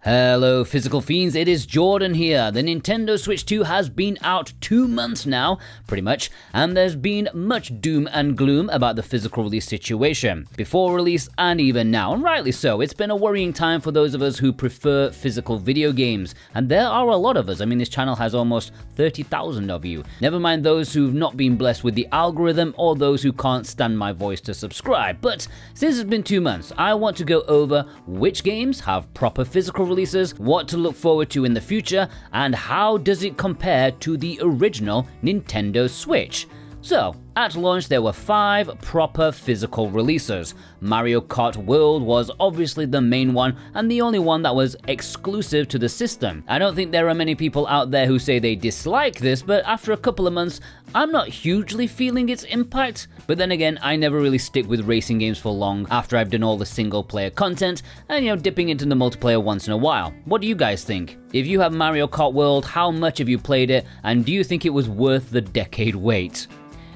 Hello physical fiends, it is Jordan here. The Nintendo Switch 2 has been out 2 months now, pretty much, and there's been much doom and gloom about the physical release situation, before release and even now, and rightly so. It's been a worrying time for those of us who prefer physical video games, and there are a lot of us. I mean, this channel has almost 30,000 of you. Never mind those who've not been blessed with the algorithm or those who can't stand my voice to subscribe. But since it's been 2 months, I want to go over which games have proper physical releases, what to look forward to in the future, and how does it compare to the original Nintendo Switch. So, at launch there were 5 proper physical releases. Mario Kart World was obviously the main one and the only one that was exclusive to the system. I don't think there are many people out there who say they dislike this, but after a couple of months, I'm not hugely feeling its impact. But then again, I never really stick with racing games for long after I've done all the single player content and dipping into the multiplayer once in a while. What do you guys think? If you have Mario Kart World, how much have you played it, and do you think it was worth the decade wait?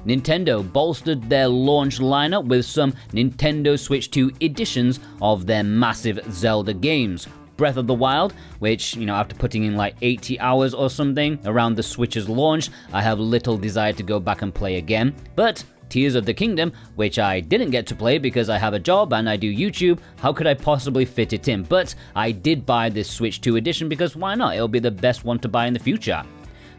Nintendo bolstered their launch lineup with some Nintendo Switch 2 editions of their massive Zelda games. Breath of the Wild, which, after putting in like 80 hours or something around the Switch's launch, I have little desire to go back and play again. But Tears of the Kingdom, which I didn't get to play because I have a job and I do YouTube, how could I possibly fit it in? But I did buy this Switch 2 edition because why not? It'll be the best one to buy in the future.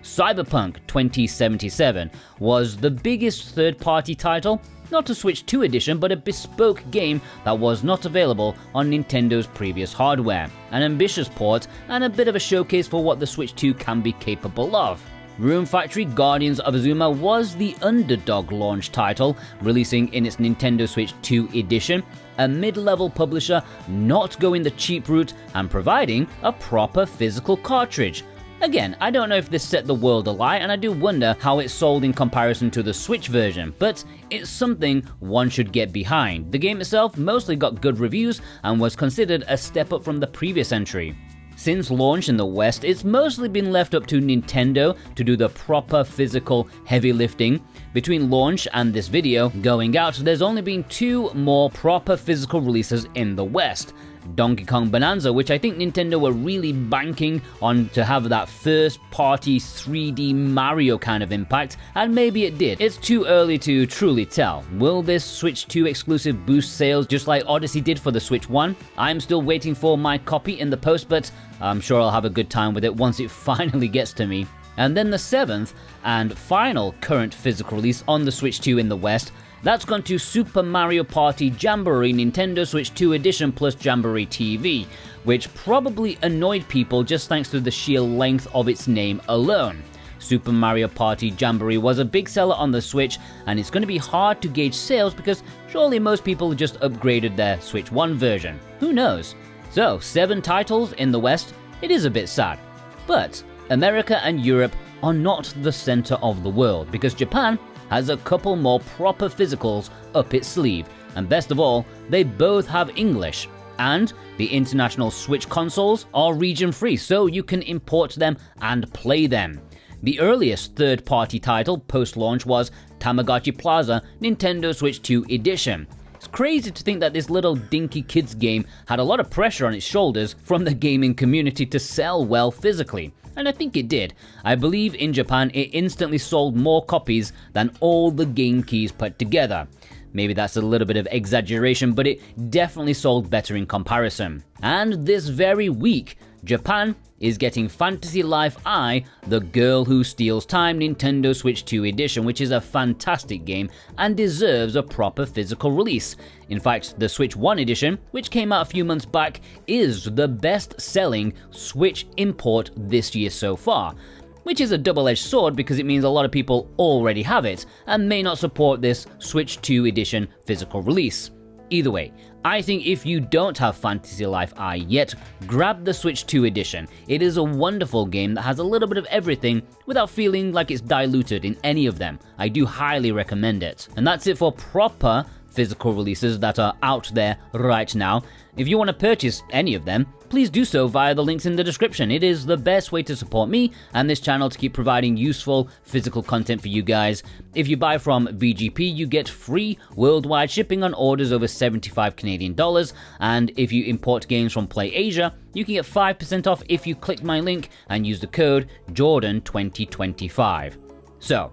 Cyberpunk 2077 was the biggest third-party title, not a Switch 2 edition, but a bespoke game that was not available on Nintendo's previous hardware. An ambitious port and a bit of a showcase for what the Switch 2 can be capable of. Rune Factory Guardians of Azuma was the underdog launch title, releasing in its Nintendo Switch 2 edition, a mid-level publisher not going the cheap route and providing a proper physical cartridge. Again, I don't know if this set the world alight, and I do wonder how it sold in comparison to the Switch version, but it's something one should get behind. The game itself mostly got good reviews and was considered a step up from the previous entry. Since launch in the West, it's mostly been left up to Nintendo to do the proper physical heavy lifting. Between launch and this video going out, there's only been 2 more proper physical releases in the West. Donkey Kong Bananza, which I think Nintendo were really banking on to have that first-party 3D Mario kind of impact, and maybe it did. It's too early to truly tell. Will this Switch 2 exclusive boost sales just like Odyssey did for the Switch 1? I'm still waiting for my copy in the post, but I'm sure I'll have a good time with it once it finally gets to me. And then the 7th and final current physical release on the Switch 2 in the West, that's gone to Super Mario Party Jamboree Nintendo Switch 2 Edition plus Jamboree TV, which probably annoyed people just thanks to the sheer length of its name alone. Super Mario Party Jamboree was a big seller on the Switch, and it's going to be hard to gauge sales because surely most people just upgraded their Switch 1 version. Who knows? So, 7 titles in the West, it is a bit sad. But America and Europe are not the center of the world, because Japan has a couple more proper physicals up its sleeve, and best of all, they both have English, and the international Switch consoles are region-free, so you can import them and play them. The earliest third-party title post-launch was Tamagotchi Plaza Nintendo Switch 2 Edition. It's crazy to think that this little dinky kids game had a lot of pressure on its shoulders from the gaming community to sell well physically. And I think it did. I believe in Japan it instantly sold more copies than all the game keys put together. Maybe that's a little bit of exaggeration, but it definitely sold better in comparison. And this very week, Japan is getting Fantasy Life I, The Girl Who Steals Time Nintendo Switch 2 Edition, which is a fantastic game and deserves a proper physical release. In fact, the Switch 1 edition, which came out a few months back, is the best-selling Switch import this year so far, which is a double-edged sword because it means a lot of people already have it and may not support this Switch 2 edition physical release. Either way, I think if you don't have Fantasy Life I yet, grab the Switch 2 edition. It is a wonderful game that has a little bit of everything without feeling like it's diluted in any of them. I do highly recommend it. And that's it for proper physical releases that are out there right now. If you want to purchase any of them, please do so via the links in the description. It is the best way to support me and this channel to keep providing useful physical content for you guys. If you buy from VGP, you get free worldwide shipping on orders over 75 Canadian dollars, and if you import games from Play Asia, you can get 5% off if you click my link and use the code Jordan2025. So,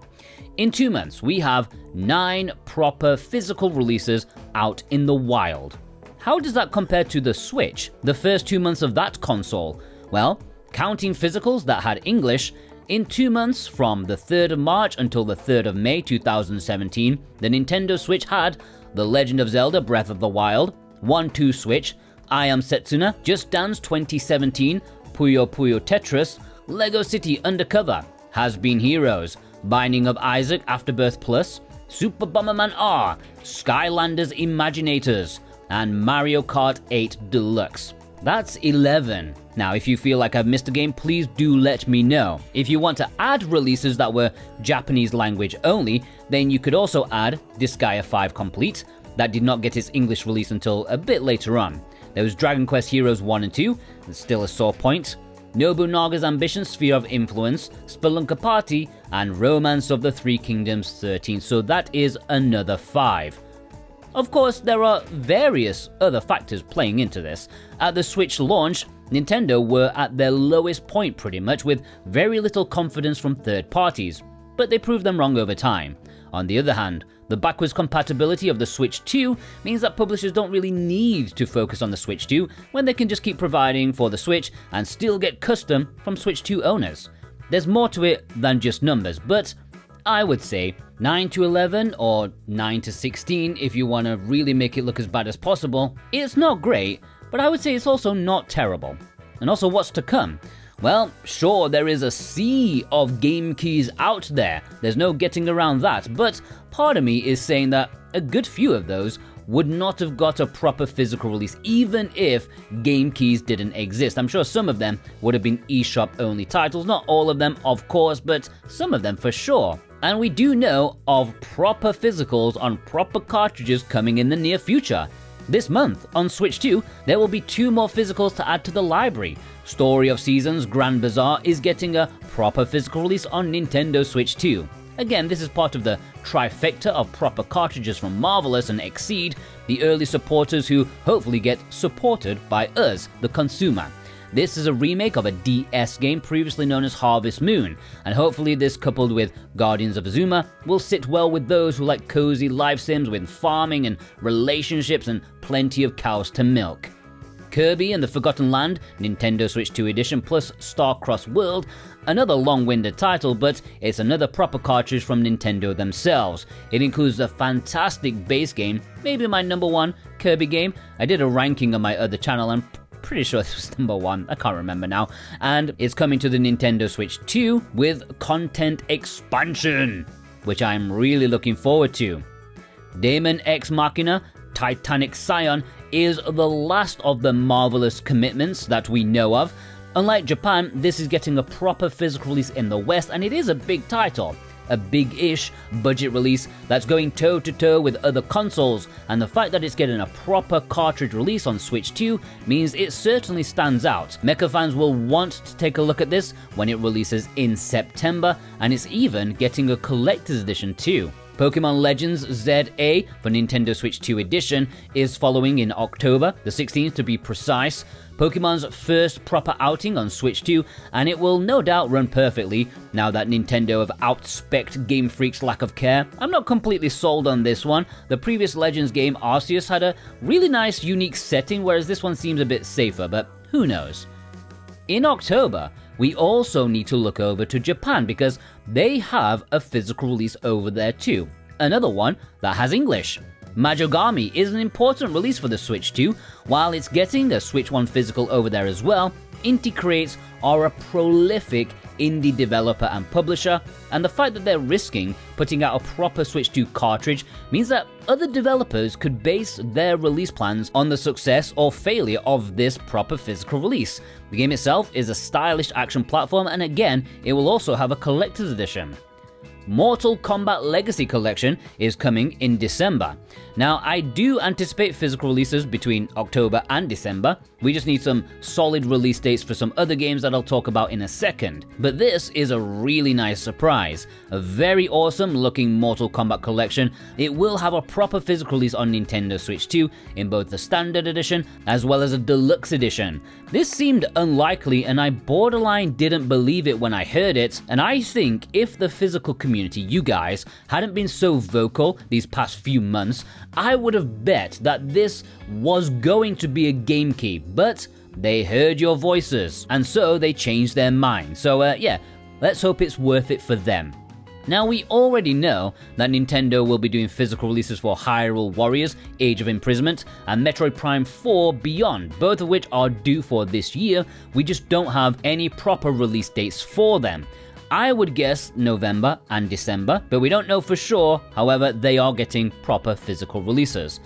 in 2 months, we have 9 proper physical releases out in the wild. How does that compare to the Switch, the first 2 months of that console? Well, counting physicals that had English, in 2 months from the 3rd of March until the 3rd of May 2017, the Nintendo Switch had The Legend of Zelda Breath of the Wild, 1-2 Switch, I Am Setsuna, Just Dance 2017, Puyo Puyo Tetris, Lego City Undercover, Has Been Heroes, Binding of Isaac Afterbirth Plus, Super Bomberman R, Skylanders Imaginators, and Mario Kart 8 Deluxe. That's 11. Now, if you feel like I've missed a game, please do let me know. If you want to add releases that were Japanese language only, then you could also add Disgaea 5 Complete. That did not get its English release until a bit later on. There was Dragon Quest Heroes 1 and 2, that's still a sore point. Nobunaga's Ambition Sphere of Influence, Spelunker Party, and Romance of the Three Kingdoms 13, so that is another 5. Of course, there are various other factors playing into this. At the Switch launch, Nintendo were at their lowest point pretty much, with very little confidence from third parties, but they proved them wrong over time. On the other hand, the backwards compatibility of the Switch 2 means that publishers don't really need to focus on the Switch 2 when they can just keep providing for the Switch and still get custom from Switch 2 owners. There's more to it than just numbers, but I would say 9 to 11 or 9 to 16 if you want to really make it look as bad as possible. It's not great, but I would say it's also not terrible. And also, what's to come? Well, sure, there is a sea of game keys out there. There's no getting around that, but part of me is saying that a good few of those would not have got a proper physical release even if game keys didn't exist. I'm sure some of them would have been eShop only titles, not all of them of course, but some of them for sure. And we do know of proper physicals on proper cartridges coming in the near future. This month, on Switch 2, there will be 2 more physicals to add to the library. Story of Seasons Grand Bazaar is getting a proper physical release on Nintendo Switch 2. Again, this is part of the trifecta of proper cartridges from Marvelous and Exceed, the early supporters who hopefully get supported by us, the consumer. This is a remake of a DS game previously known as Harvest Moon, and hopefully this, coupled with Guardians of Azuma, will sit well with those who like cozy life sims with farming and relationships and plenty of cows to milk. Kirby and the Forgotten Land, Nintendo Switch 2 Edition plus Star Cross World, another long-winded title, but it's another proper cartridge from Nintendo themselves. It includes a fantastic base game, maybe my number 1 Kirby game. I did a ranking on my other channel and pretty sure this was number 1, I can't remember now, and it's coming to the Nintendo Switch 2 with content expansion, which I'm really looking forward to. Daemon X Machina, Titanic Scion is the last of the Marvelous commitments that we know of. Unlike Japan, this is getting a proper physical release in the West, and it is a big title. A big-ish budget release that's going toe-to-toe with other consoles, and the fact that it's getting a proper cartridge release on Switch 2 means it certainly stands out. Mecha fans will want to take a look at this when it releases in September, and it's even getting a collector's edition too. Pokemon Legends ZA for Nintendo Switch 2 Edition is following in October, the 16th to be precise. Pokemon's first proper outing on Switch 2, and it will no doubt run perfectly now that Nintendo have outspec'd Game Freak's lack of care. I'm not completely sold on this one. The previous Legends game, Arceus, had a really nice, unique setting, whereas this one seems a bit safer, but who knows. In October, we also need to look over to Japan because they have a physical release over there too. Another one that has English. Majogami is an important release for the Switch 2. While it's getting a Switch 1 physical over there as well, Inti Creates are a prolific indie developer and publisher, and the fact that they're risking putting out a proper Switch 2 cartridge means that other developers could base their release plans on the success or failure of this proper physical release. The game itself is a stylish action platform, and again, it will also have a collector's edition. Mortal Kombat Legacy Collection is coming in December. Now, I do anticipate physical releases between October and December. We just need some solid release dates for some other games that I'll talk about in a second. But this is a really nice surprise. A very awesome looking Mortal Kombat collection. It will have a proper physical release on Nintendo Switch 2 in both the standard edition as well as a deluxe edition. This seemed unlikely and I borderline didn't believe it when I heard it, and I think if the physical community, you guys, hadn't been so vocal these past few months, I would have bet that this was going to be a game key, but they heard your voices, and so they changed their mind. So yeah, let's hope it's worth it for them. Now, we already know that Nintendo will be doing physical releases for Hyrule Warriors, Age of Imprisonment, and Metroid Prime 4 Beyond, both of which are due for this year. We just don't have any proper release dates for them. I would guess November and December, but we don't know for sure. However, they are getting proper physical releases.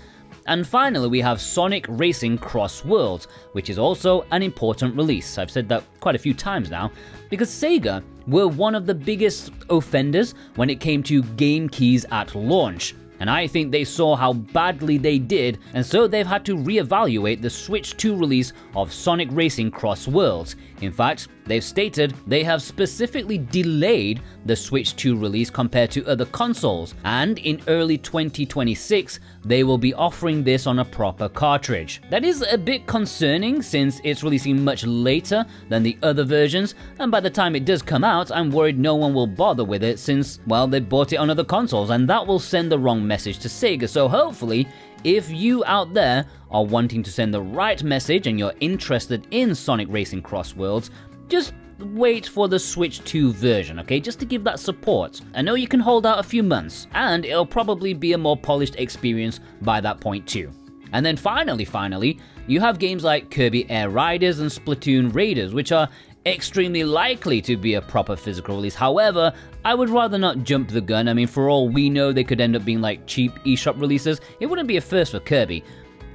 And finally, we have Sonic Racing CrossWorlds, which is also an important release. I've said that quite a few times now, because Sega were one of the biggest offenders when it came to game keys at launch. And I think they saw how badly they did, and so they've had to reevaluate the Switch 2 release of Sonic Racing CrossWorlds. In fact, they've stated they have specifically delayed the Switch 2 release compared to other consoles, and in early 2026, they will be offering this on a proper cartridge. That is a bit concerning since it's releasing much later than the other versions, and by the time it does come out, I'm worried no one will bother with it since, well, they bought it on other consoles, and that will send the wrong message to Sega. So hopefully, if you out there are wanting to send the right message and you're interested in Sonic Racing CrossWorlds, just wait for the Switch 2 version, okay? Just to give that support. I know you can hold out a few months, and it'll probably be a more polished experience by that point too. And then finally, you have games like Kirby Air Riders and Splatoon Raiders, which are extremely likely to be a proper physical release. However, I would rather not jump the gun. I mean, for all we know, they could end up being like cheap eShop releases. It wouldn't be a first for Kirby.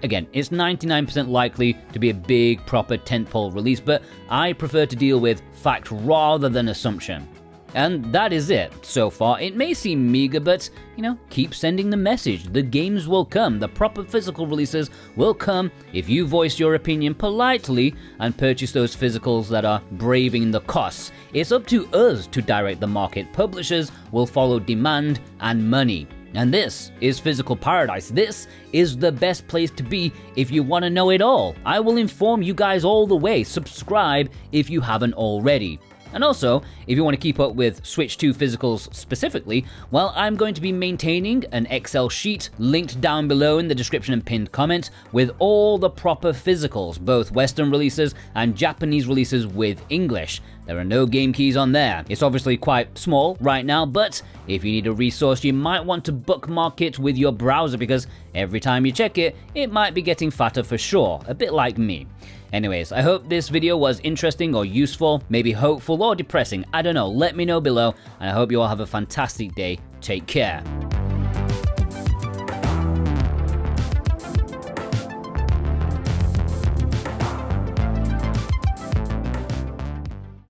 Again, it's 99% likely to be a big, proper tentpole release, but I prefer to deal with fact rather than assumption. And that is it so far. It may seem meager, but, keep sending the message. The games will come. The proper physical releases will come if you voice your opinion politely and purchase those physicals that are braving the costs. It's up to us to direct the market. Publishers will follow demand and money. And this is Physical Paradise. This is the best place to be if you want to know it all. I will inform you guys all the way. Subscribe if you haven't already. And also, if you want to keep up with Switch 2 physicals specifically, well, I'm going to be maintaining an Excel sheet linked down below in the description and pinned comment with all the proper physicals, both Western releases and Japanese releases with English. There are no game keys on there. It's obviously quite small right now, but if you need a resource, you might want to bookmark it with your browser because every time you check it, it might be getting fatter for sure, a bit like me. Anyways, I hope this video was interesting or useful, maybe hopeful or depressing, I don't know, let me know below, and I hope you all have a fantastic day. Take care.